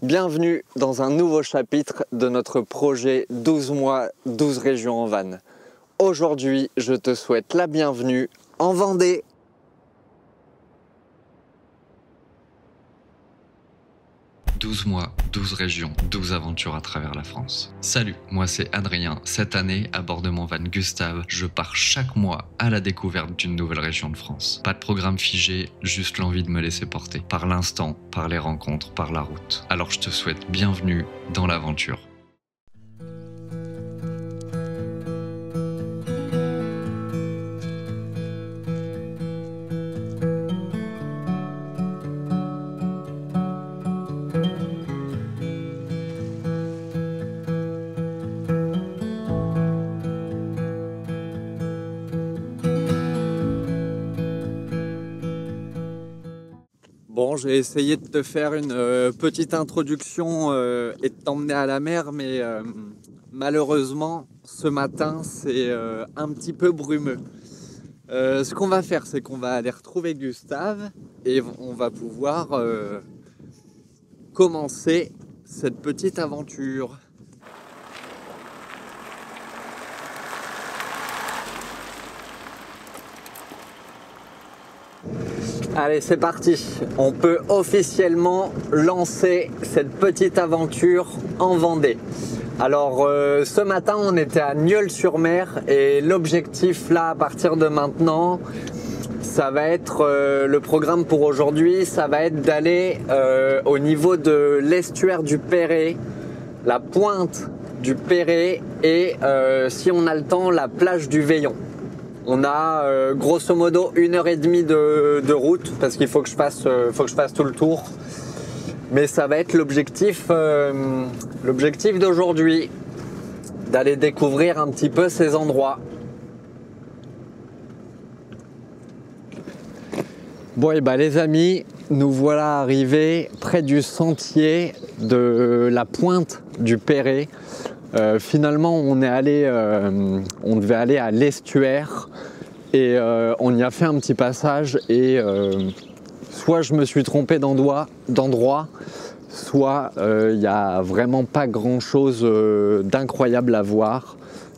Bienvenue dans un nouveau chapitre de notre projet 12 mois, 12 régions en van. Aujourd'hui, je te souhaite la bienvenue en Vendée. « 12 mois, 12 régions, 12 aventures à travers la France. Salut, moi c'est Adrien. Cette année, à bord de mon van Gustave, je pars chaque mois à la découverte d'une nouvelle région de France. Pas de programme figé, juste l'envie de me laisser porter. Par l'instant, par les rencontres, par la route. Alors je te souhaite bienvenue dans l'aventure. Bon, j'ai essayé de te faire une petite introduction et de t'emmener à la mer, mais malheureusement, ce matin, c'est un petit peu brumeux. Ce qu'on va faire, c'est qu'on va aller retrouver Gustave et on va pouvoir commencer cette petite aventure. Allez, c'est parti. On peut officiellement lancer cette petite aventure en Vendée. Alors, ce matin, on était à Nieul-sur-Mer et l'objectif là, à partir de maintenant, ça va être le programme pour aujourd'hui, ça va être d'aller au niveau de l'estuaire du Perret, la pointe du Perret et si on a le temps, la plage du Veillon. On a grosso modo 1h30 de route parce qu'il faut que je fasse tout le tour. Mais ça va être l'objectif d'aujourd'hui, d'aller découvrir un petit peu ces endroits. Bon et bah les amis, nous voilà arrivés près du sentier de la pointe du Perret. Finalement on devait aller à l'estuaire et on y a fait un petit passage et soit je me suis trompé d'endroit, soit il n'y a vraiment pas grand chose d'incroyable à voir.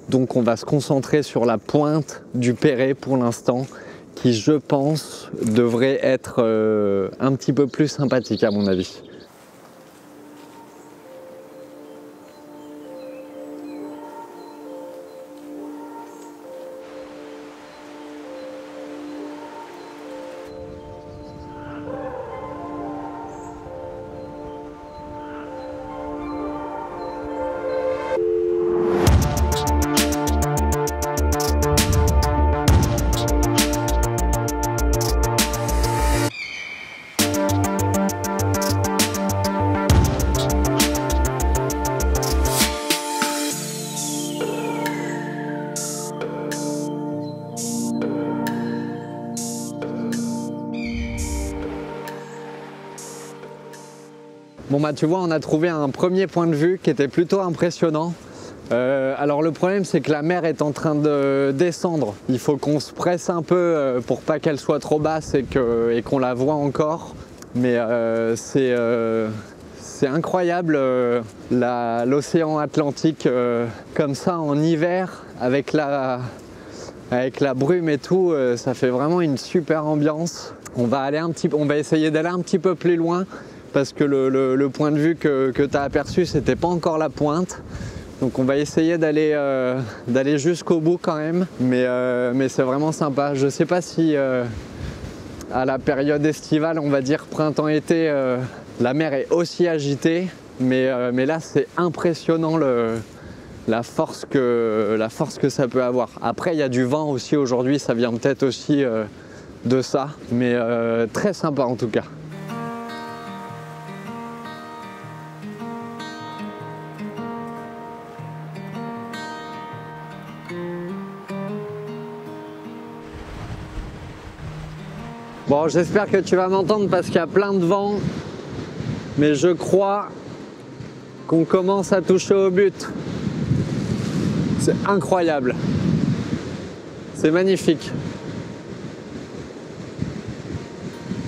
Donc on va se concentrer sur la pointe du Perret pour l'instant, qui je pense devrait être un petit peu plus sympathique à mon avis. Bon bah tu vois, on a trouvé un premier point de vue qui était plutôt impressionnant. Alors le problème c'est que la mer est en train de descendre. Il faut qu'on se presse un peu pour pas qu'elle soit trop basse et qu'on la voit encore. Mais c'est incroyable l'océan Atlantique comme ça en hiver avec la brume et tout, ça fait vraiment une super ambiance. On va essayer d'aller un petit peu plus loin. Parce que le point de vue que tu as aperçu, c'était pas encore la pointe. Donc on va essayer d'aller jusqu'au bout quand même. Mais c'est vraiment sympa. Je sais pas si à la période estivale, on va dire printemps-été, la mer est aussi agitée. Mais là, c'est impressionnant la force que ça peut avoir. Après, il y a du vent aussi aujourd'hui. Ça vient peut-être aussi de ça. Mais très sympa en tout cas. Bon, j'espère que tu vas m'entendre parce qu'il y a plein de vent, mais je crois qu'on commence à toucher au but. C'est incroyable. C'est magnifique.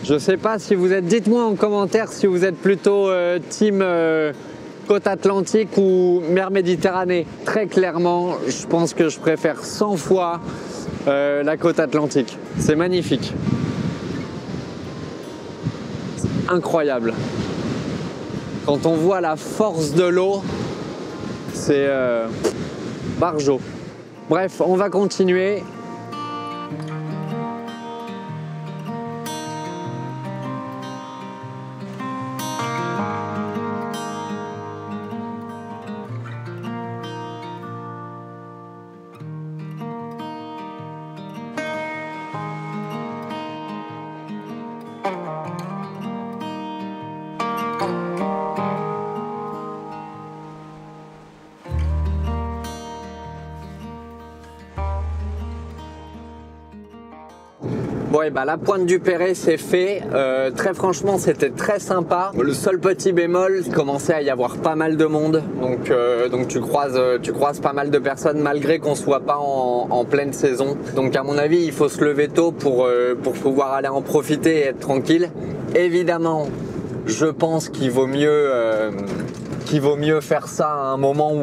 Je sais pas si vous êtes, dites-moi en commentaire si vous êtes plutôt team côte atlantique ou mer Méditerranée. Très clairement, je pense que je préfère 100 fois la côte atlantique. C'est magnifique. C'est incroyable. Quand on voit la force de l'eau, c'est barjo. Bref, on va continuer. Bon, et bah, la pointe du Perret c'est fait. Très franchement, c'était très sympa. Le seul petit bémol, il commençait à y avoir pas mal de monde. Donc tu croises pas mal de personnes malgré qu'on soit pas en pleine saison. Donc à mon avis, il faut se lever tôt pour pouvoir aller en profiter et être tranquille. Évidemment, je pense qu'il vaut mieux faire ça à un moment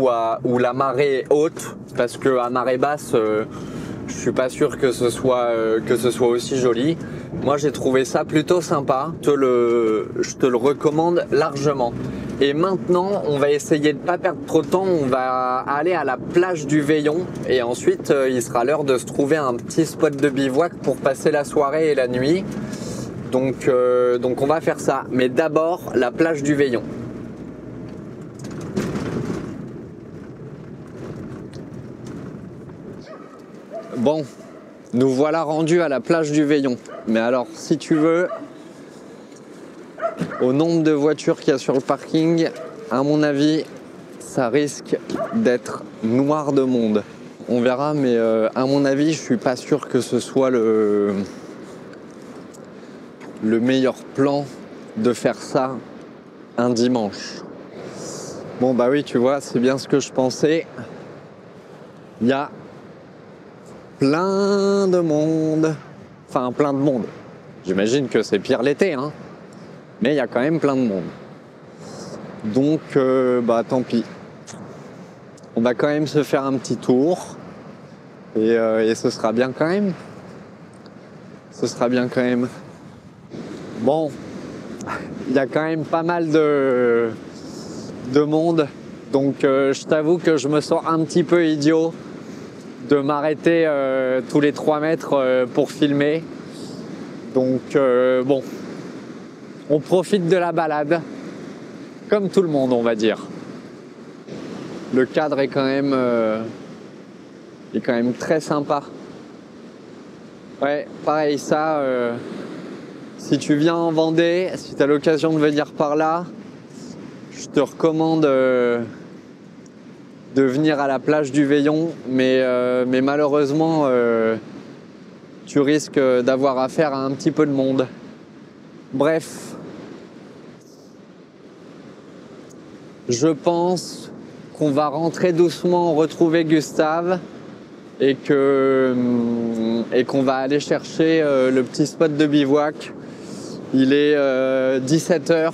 où la marée est haute, parce que à marée basse, je suis pas sûr que ce soit aussi joli. Moi, j'ai trouvé ça plutôt sympa. Je te le recommande largement. Et maintenant, on va essayer de pas perdre trop de temps. On va aller à la plage du Veillon et ensuite, il sera l'heure de se trouver un petit spot de bivouac pour passer la soirée et la nuit. Donc on va faire ça. Mais d'abord, la plage du Veillon. Bon, nous voilà rendus à la plage du Veillon. Mais alors, si tu veux, au nombre de voitures qu'il y a sur le parking, à mon avis, ça risque d'être noir de monde. On verra, mais à mon avis, je suis pas sûr que ce soit le meilleur plan de faire ça un dimanche. Bon, bah oui, tu vois, c'est bien ce que je pensais. Il y a plein de monde. Enfin, plein de monde. J'imagine que c'est pire l'été, hein. Mais il y a quand même plein de monde. Donc, bah tant pis. On va quand même se faire un petit tour. Et ce sera bien quand même. Ce sera bien quand même. Bon, il y a quand même pas mal de monde. Donc, je t'avoue que je me sens un petit peu idiot de m'arrêter tous les 3 mètres pour filmer. Donc bon, on profite de la balade comme tout le monde, on va dire. Le cadre est quand même très sympa. Ouais, pareil, ça, si tu viens en Vendée, si tu as l'occasion de venir par là, je te recommande de venir à la plage du Veillon, mais malheureusement, tu risques d'avoir affaire à un petit peu de monde. Bref, je pense qu'on va rentrer doucement, retrouver Gustave et qu'on va aller chercher le petit spot de bivouac. Il est 17h,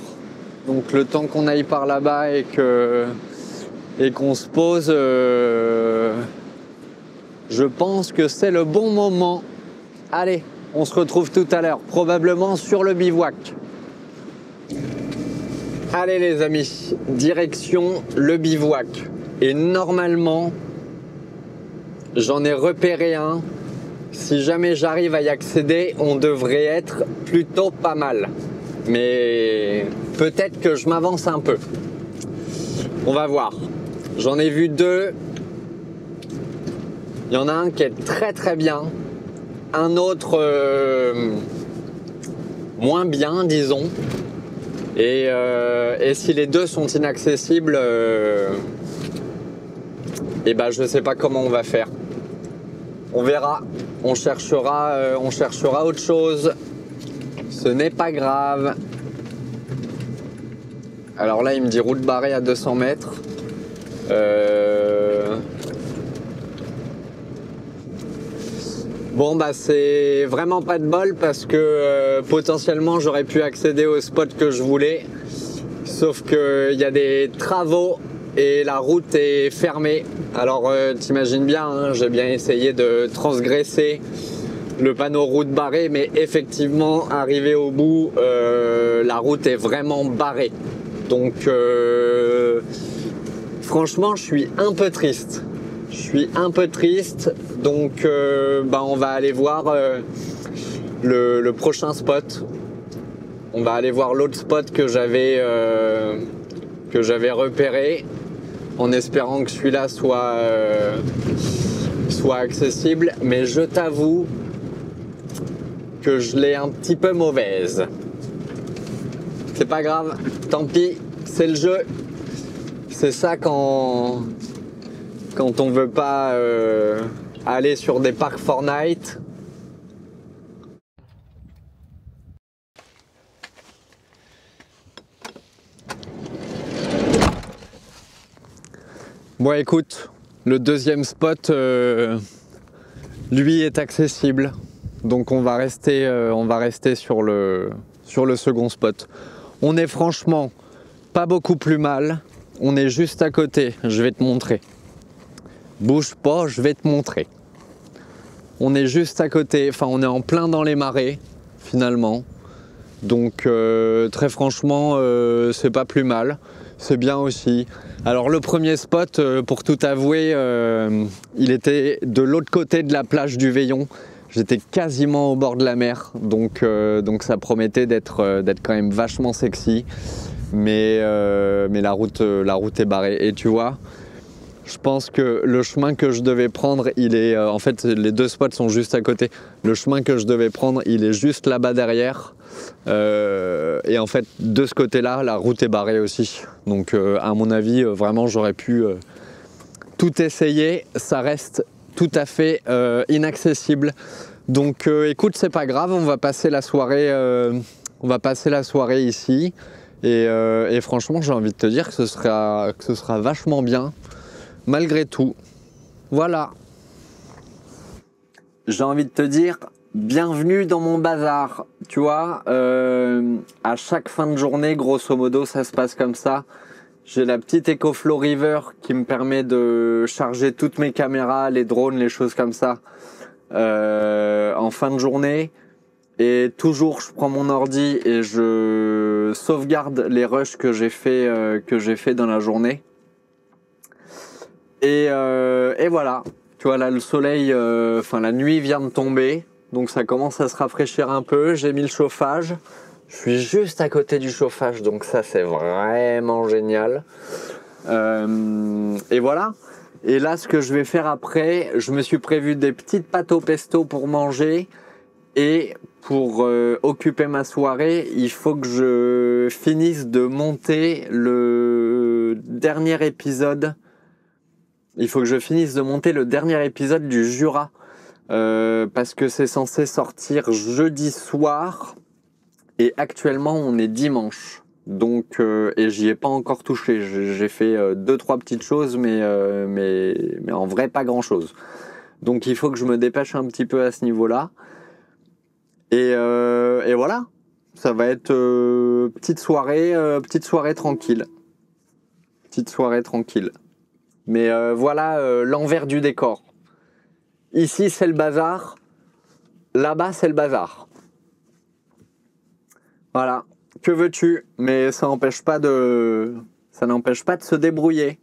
donc le temps qu'on aille par là-bas et qu'on se pose, je pense que c'est le bon moment. Allez, on se retrouve tout à l'heure, probablement sur le bivouac. Allez les amis, direction le bivouac. Et normalement, j'en ai repéré un. Si jamais j'arrive à y accéder, on devrait être plutôt pas mal. Mais peut-être que je m'avance un peu. On va voir. J'en ai vu 2. Il y en a un qui est très très bien. Un autre moins bien, disons. Et si les 2 sont inaccessibles, et ben je sais pas comment on va faire. On verra. On cherchera autre chose. Ce n'est pas grave. Alors là, il me dit route barrée à 200 mètres. Bon bah c'est vraiment pas de bol parce que potentiellement j'aurais pu accéder au spot que je voulais. Sauf qu'il y a des travaux et la route est fermée. Alors t'imagines bien, hein, j'ai bien essayé de transgresser le panneau route barrée, mais effectivement arrivé au bout, la route est vraiment barrée. Donc franchement je suis un peu triste. Donc on va aller voir le prochain spot. On va aller voir l'autre spot que j'avais repéré, en espérant que celui-là soit accessible. Mais je t'avoue que je l'ai un petit peu mauvaise. C'est pas grave, tant pis, c'est le jeu. C'est ça quand on veut pas aller sur des parcs Fortnite. Bon écoute, le deuxième spot, lui est accessible. Donc on va rester sur le second spot. On est franchement pas beaucoup plus mal. On est juste à côté, je vais te montrer. Bouge pas, je vais te montrer. On est juste à côté, enfin on est en plein dans les marais finalement. Donc très franchement c'est pas plus mal, c'est bien aussi. Alors le premier spot, pour tout avouer, il était de l'autre côté de la plage du Veillon. J'étais quasiment au bord de la mer, donc ça promettait d'être quand même vachement sexy. Mais la route est barrée. Et tu vois, je pense que le chemin que je devais prendre, il est... en fait, les deux spots sont juste à côté. Le chemin que je devais prendre, il est juste là-bas derrière. Et en fait, de ce côté-là, la route est barrée aussi. Donc, à mon avis, vraiment, j'aurais pu tout essayer. Ça reste tout à fait inaccessible. Donc, écoute, c'est pas grave. On va passer la soirée ici. Et franchement, j'ai envie de te dire que ce sera vachement bien. Malgré tout, voilà. J'ai envie de te dire, bienvenue dans mon bazar. Tu vois, à chaque fin de journée, grosso modo, ça se passe comme ça. J'ai la petite EcoFlow River qui me permet de charger toutes mes caméras, les drones, les choses comme ça, en fin de journée. Et toujours, je prends mon ordi et je sauvegarde les rushs que j'ai fait dans la journée. Et voilà, tu vois là le soleil, la nuit vient de tomber, donc ça commence à se rafraîchir un peu. J'ai mis le chauffage, je suis juste à côté du chauffage, donc ça c'est vraiment génial. Et voilà. Et là, ce que je vais faire après, je me suis prévu des petites pâtes au pesto pour manger. Et pour occuper ma soirée, il faut que je finisse de monter le dernier épisode. Il faut que je finisse de monter le dernier épisode du Jura. Parce que c'est censé sortir jeudi soir. Et actuellement, on est dimanche. Donc, et j'y ai pas encore touché. J'ai fait 2-3 petites choses, mais en vrai, pas grand-chose. Donc, il faut que je me dépêche un petit peu à ce niveau-là. Et voilà, ça va être petite soirée tranquille. Petite soirée tranquille. Mais voilà l'envers du décor. Ici, c'est le bazar. Là-bas, c'est le bazar. Voilà. Que veux-tu? Mais ça n'empêche pas de se débrouiller.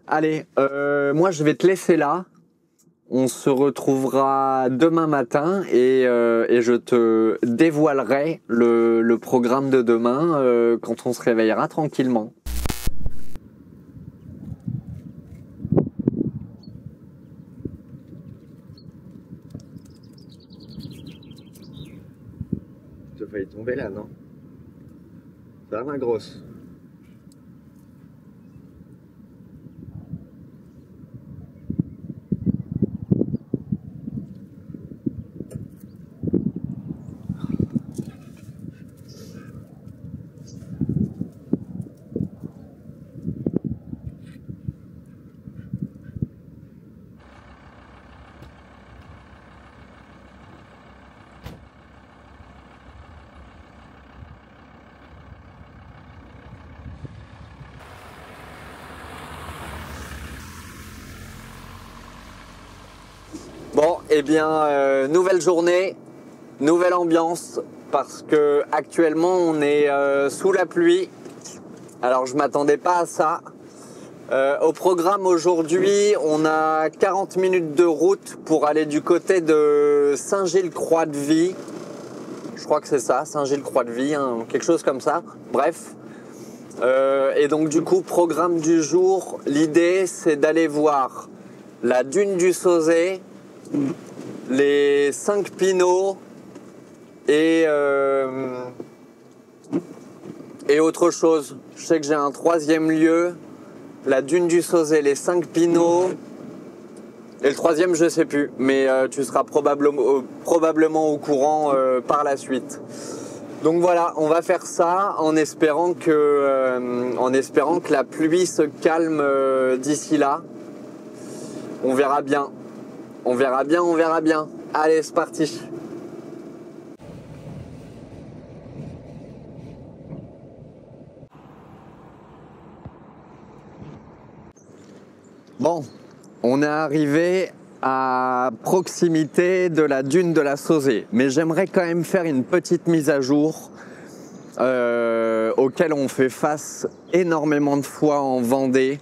Allez, moi, je vais te laisser là. On se retrouvera demain matin et je te dévoilerai le programme de demain quand on se réveillera tranquillement. Tu as failli tomber là, non? Ça va, ma grosse? eh bien, nouvelle journée, nouvelle ambiance, parce que actuellement on est sous la pluie. Alors je m'attendais pas à ça. Au programme aujourd'hui, on a 40 minutes de route pour aller du côté de Saint-Gilles-Croix-de-Vie. Je crois que c'est ça, Saint-Gilles-Croix-de-Vie, hein, quelque chose comme ça. Bref. Et donc du coup, programme du jour, l'idée c'est d'aller voir la dune du Sauzet, les 5 Pinots et autre chose. Je sais que j'ai un 3e lieu, la dune du Sauzet, les 5 Pinots et le 3e je sais plus, mais tu seras probablement au courant par la suite. Donc voilà, on va faire ça en espérant que la pluie se calme d'ici là. On verra bien. On verra bien, on verra bien. Allez, c'est parti. Bon, on est arrivé à proximité de la dune de la Sauzet, mais j'aimerais quand même faire une petite mise à jour auquel on fait face énormément de fois en Vendée,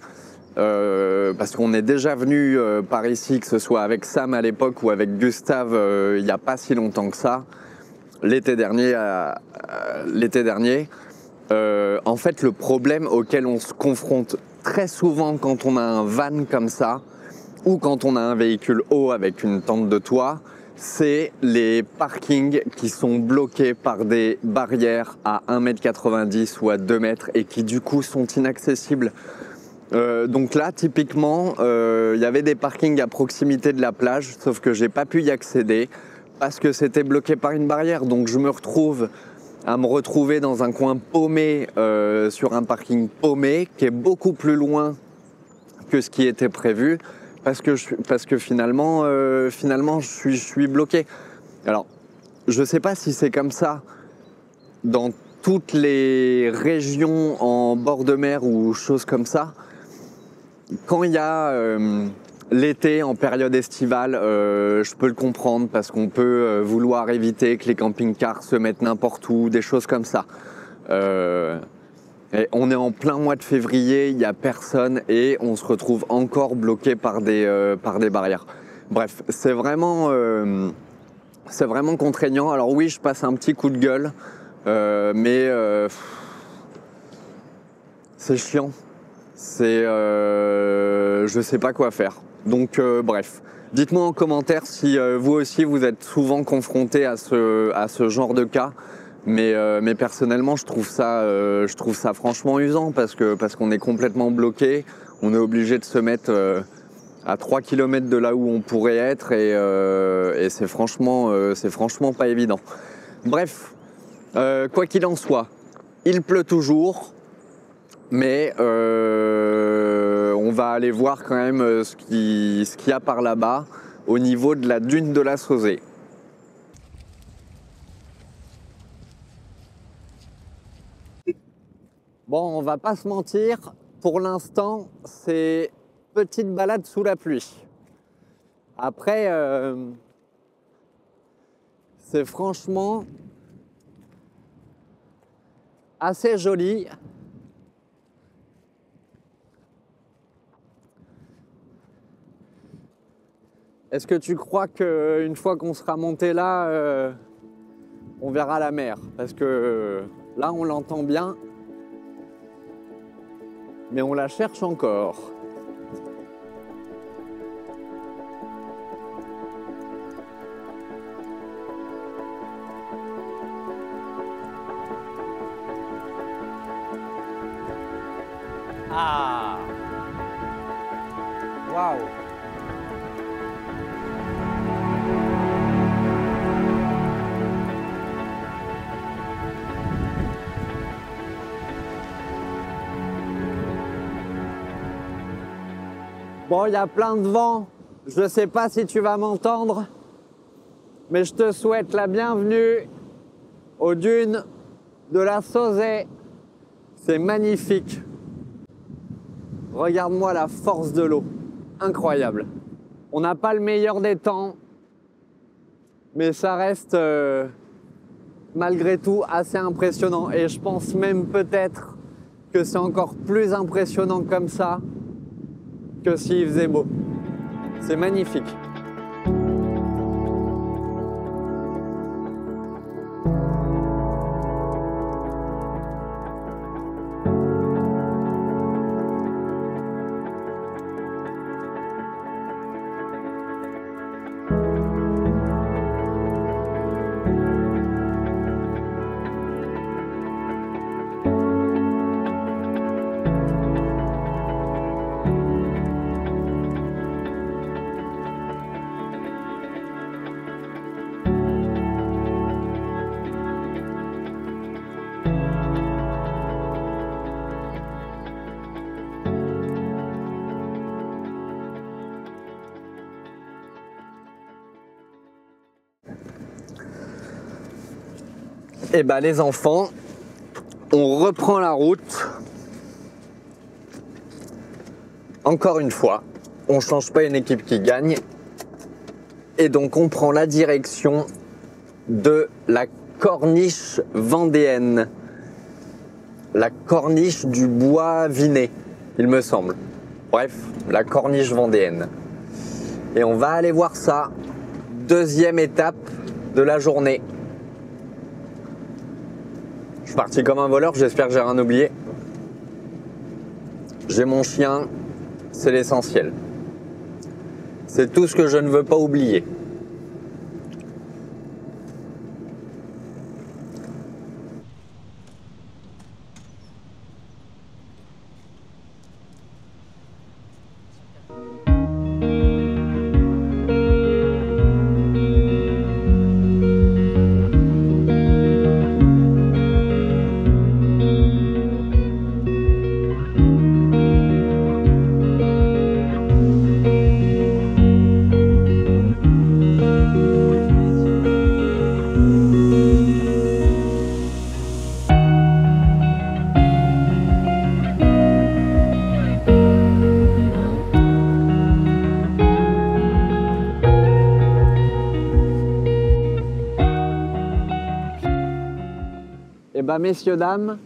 parce qu'on est déjà venu par ici, que ce soit avec Sam à l'époque ou avec Gustave il n'y a pas si longtemps que ça, l'été dernier. En fait, le problème auquel on se confronte très souvent quand on a un van comme ça, ou quand on a un véhicule haut avec une tente de toit, c'est les parkings qui sont bloqués par des barrières à 1,90 m ou à 2 mètres et qui du coup sont inaccessibles. Donc là, typiquement, il y avait des parkings à proximité de la plage, sauf que j'ai pas pu y accéder parce que c'était bloqué par une barrière. Donc je me retrouve à me retrouver dans un coin paumé, sur un parking paumé qui est beaucoup plus loin que ce qui était prévu. Parce que finalement, je suis bloqué. Alors, je ne sais pas si c'est comme ça dans toutes les régions en bord de mer ou choses comme ça. Quand il y a l'été, en période estivale, je peux le comprendre parce qu'on peut vouloir éviter que les camping-cars se mettent n'importe où, des choses comme ça. Et on est en plein mois de février, il n'y a personne et on se retrouve encore bloqué par des barrières. Bref, c'est vraiment contraignant. Alors oui, je passe un petit coup de gueule, mais c'est chiant. Je sais pas quoi faire. Donc bref, dites-moi en commentaire si vous aussi vous êtes souvent confronté à ce genre de cas. Mais personnellement, je trouve ça franchement usant parce qu'on est complètement bloqué. On est obligé de se mettre à 3 km de là où on pourrait être et c'est franchement pas évident. Bref, quoi qu'il en soit, il pleut toujours, mais on va aller voir quand même ce qu'il y a par là-bas au niveau de la dune de la Sauzet. Bon, on va pas se mentir, pour l'instant, c'est petite balade sous la pluie. Après, c'est franchement assez joli. Est-ce que tu crois qu'une fois qu'on sera monté là, on verra la mer? Parce que là, on l'entend bien. Mais on la cherche encore. Ah! Waouh! Bon, il y a plein de vent. Je ne sais pas si tu vas m'entendre, mais je te souhaite la bienvenue aux dunes de la Sauzet. C'est magnifique. Regarde-moi la force de l'eau. Incroyable. On n'a pas le meilleur des temps, mais ça reste malgré tout assez impressionnant. Et je pense même peut-être que c'est encore plus impressionnant comme ça que s'il faisait beau. C'est magnifique. Et bah les enfants, on reprend la route. Encore une fois, on ne change pas une équipe qui gagne. Et donc on prend la direction de la corniche vendéenne. La corniche du bois Vinet, il me semble. Bref, la corniche vendéenne. Et on va aller voir ça. Deuxième étape de la journée. Je suis parti comme un voleur, j'espère que j'ai rien oublié. J'ai mon chien, c'est l'essentiel. C'est tout ce que je ne veux pas oublier. Eh bien, messieurs, dames,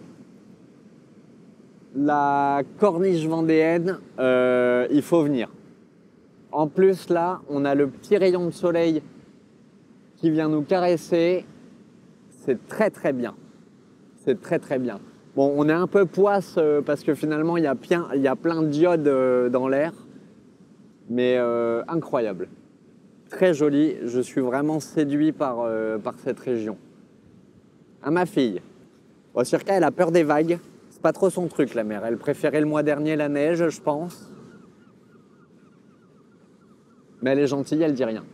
la corniche vendéenne, il faut venir. En plus, là, on a le petit rayon de soleil qui vient nous caresser. C'est très, très bien. C'est très, très bien. Bon, on est un peu poisse parce que finalement, il y a plein de diodes dans l'air. Mais incroyable. Très joli. Je suis vraiment séduit par cette région. À ma fille. Bon, Circa, elle a peur des vagues. C'est pas trop son truc, la mer. Elle préférait le mois dernier la neige, je pense. Mais elle est gentille, elle dit rien.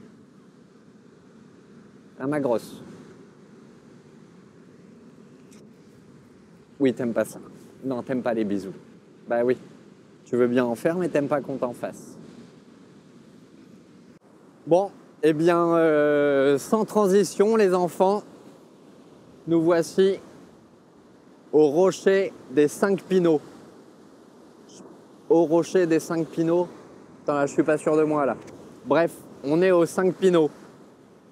À ma grosse. Oui, t'aimes pas ça. Non, t'aimes pas les bisous. Bah oui. Tu veux bien en faire, mais t'aimes pas qu'on t'en fasse. Bon, eh bien, sans transition, les enfants, nous voici au rocher des 5 Pinots. Au rocher des 5 Pinots. Attends, là, je suis pas sûr de moi, là. Bref, on est aux 5 Pinots.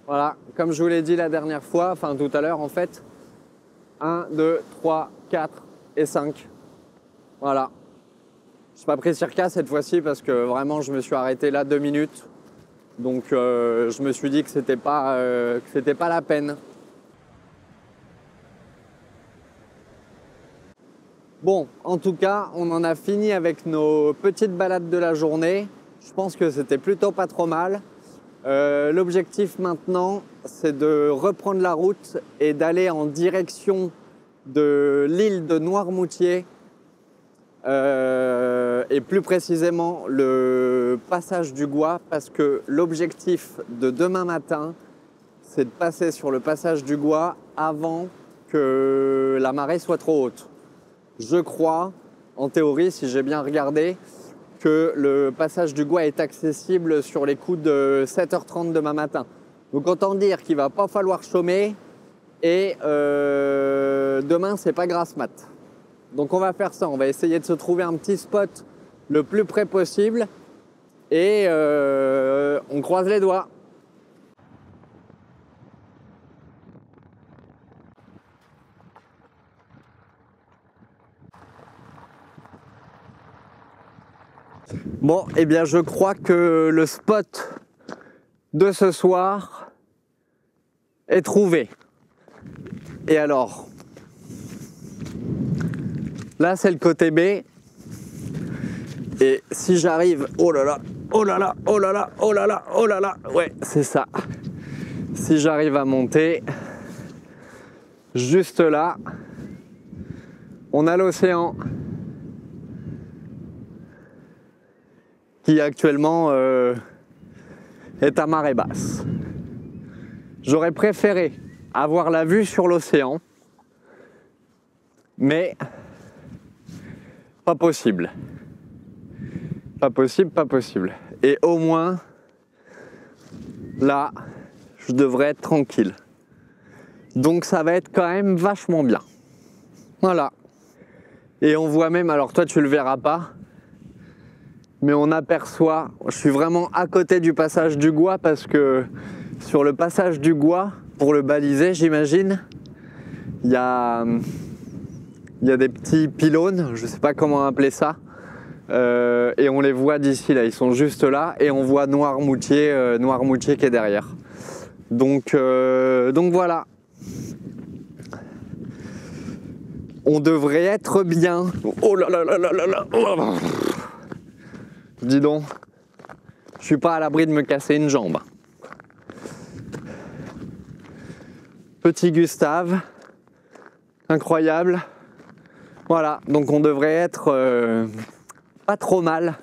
Voilà, comme je vous l'ai dit la dernière fois, enfin tout à l'heure, en fait. 1, 2, 3, 4 et 5. Voilà. Je n'ai pas pris Circa cette fois-ci parce que vraiment, je me suis arrêté là 2 minutes. Donc, je me suis dit que c'était pas la peine. Bon, en tout cas, on en a fini avec nos petites balades de la journée. Je pense que c'était plutôt pas trop mal. L'objectif maintenant, c'est de reprendre la route et d'aller en direction de l'île de Noirmoutier et plus précisément le passage du Gois, parce que l'objectif de demain matin, c'est de passer sur le passage du Gois avant que la marée soit trop haute. Je crois, en théorie, si j'ai bien regardé, que le passage du Gois est accessible sur les coups de 7h30 demain matin. Donc autant dire qu'il ne va pas falloir chômer et demain, c'est pas grasse mat. Donc on va faire ça, on va essayer de se trouver un petit spot le plus près possible et on croise les doigts. Bon, eh bien je crois que le spot de ce soir est trouvé. Et alors, là c'est le côté B. Et si j'arrive, oh là là, oh là là, oh là là, oh là là, oh là là, ouais, c'est ça. Si j'arrive à monter, juste là, on a l'océan qui actuellement est à marée basse. J'aurais préféré avoir la vue sur l'océan, mais pas possible. Pas possible, pas possible. Et au moins, là, je devrais être tranquille. Donc ça va être quand même vachement bien. Voilà. Et on voit même, alors toi tu le verras pas, mais on aperçoit, je suis vraiment à côté du passage du Gois parce que sur le passage du Gois, pour le baliser j'imagine, il y a des petits pylônes, je sais pas comment appeler ça, et on les voit d'ici là, ils sont juste là, et on voit Noirmoutier qui est derrière. Donc voilà. On devrait être bien. Oh là là là là là là. Oh. Dis donc, je suis pas à l'abri de me casser une jambe. Petit Gustave, incroyable. Voilà, donc on devrait être pas trop mal.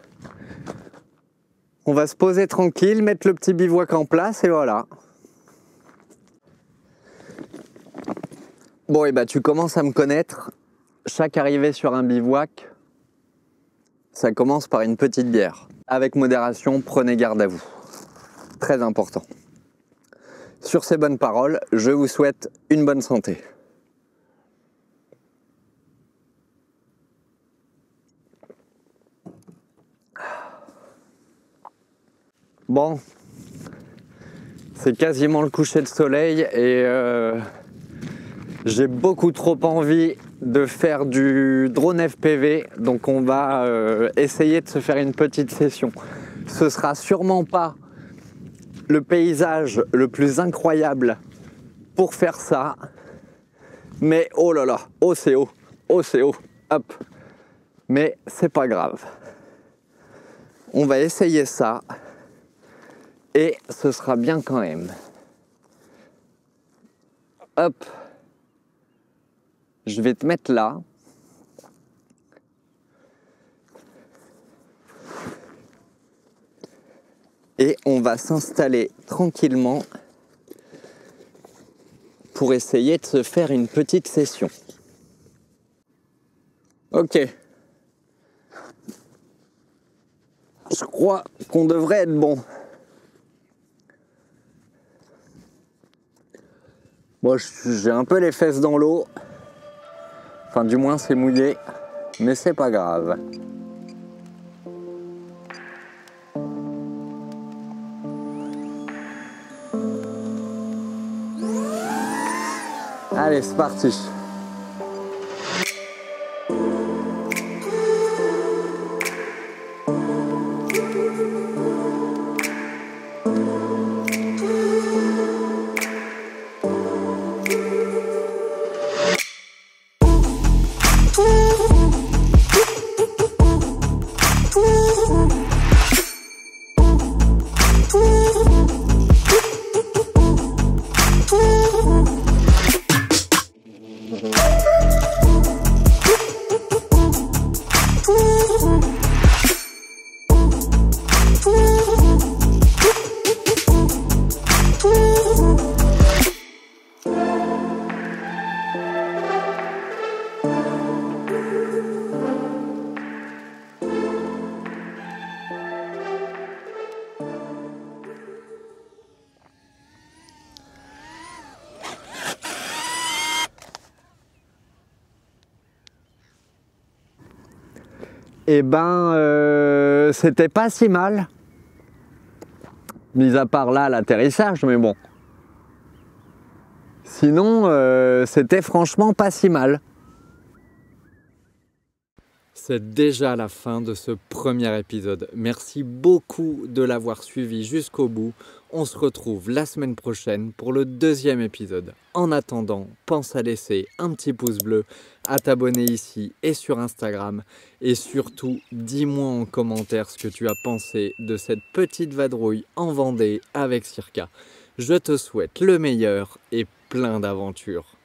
On va se poser tranquille, mettre le petit bivouac en place et voilà. Bon, et bah tu commences à me connaître. Chaque arrivée sur un bivouac, ça commence par une petite bière. Avec modération, prenez garde à vous. Très important. Sur ces bonnes paroles, je vous souhaite une bonne santé. Bon, c'est quasiment le coucher de soleil et j'ai beaucoup trop envie de faire du drone FPV, donc on va essayer de se faire une petite session. Ce sera sûrement pas le paysage le plus incroyable pour faire ça, mais oh là là, oh c'est haut, hop, mais c'est pas grave. On va essayer ça et ce sera bien quand même. Hop. Je vais te mettre là. Et on va s'installer tranquillement pour essayer de se faire une petite session. Ok. Je crois qu'on devrait être bon. Bon, j'ai un peu les fesses dans l'eau. Enfin, du moins, c'est mouillé, mais c'est pas grave. Allez, c'est parti. Eh ben, c'était pas si mal. Mis à part là, l'atterrissage, mais bon. Sinon, c'était franchement pas si mal. C'est déjà la fin de ce premier épisode. Merci beaucoup de l'avoir suivi jusqu'au bout. On se retrouve la semaine prochaine pour le deuxième épisode. En attendant, pense à laisser un petit pouce bleu, à t'abonner ici et sur Instagram. Et surtout, dis-moi en commentaire ce que tu as pensé de cette petite vadrouille en Vendée avec Circa. Je te souhaite le meilleur et plein d'aventures.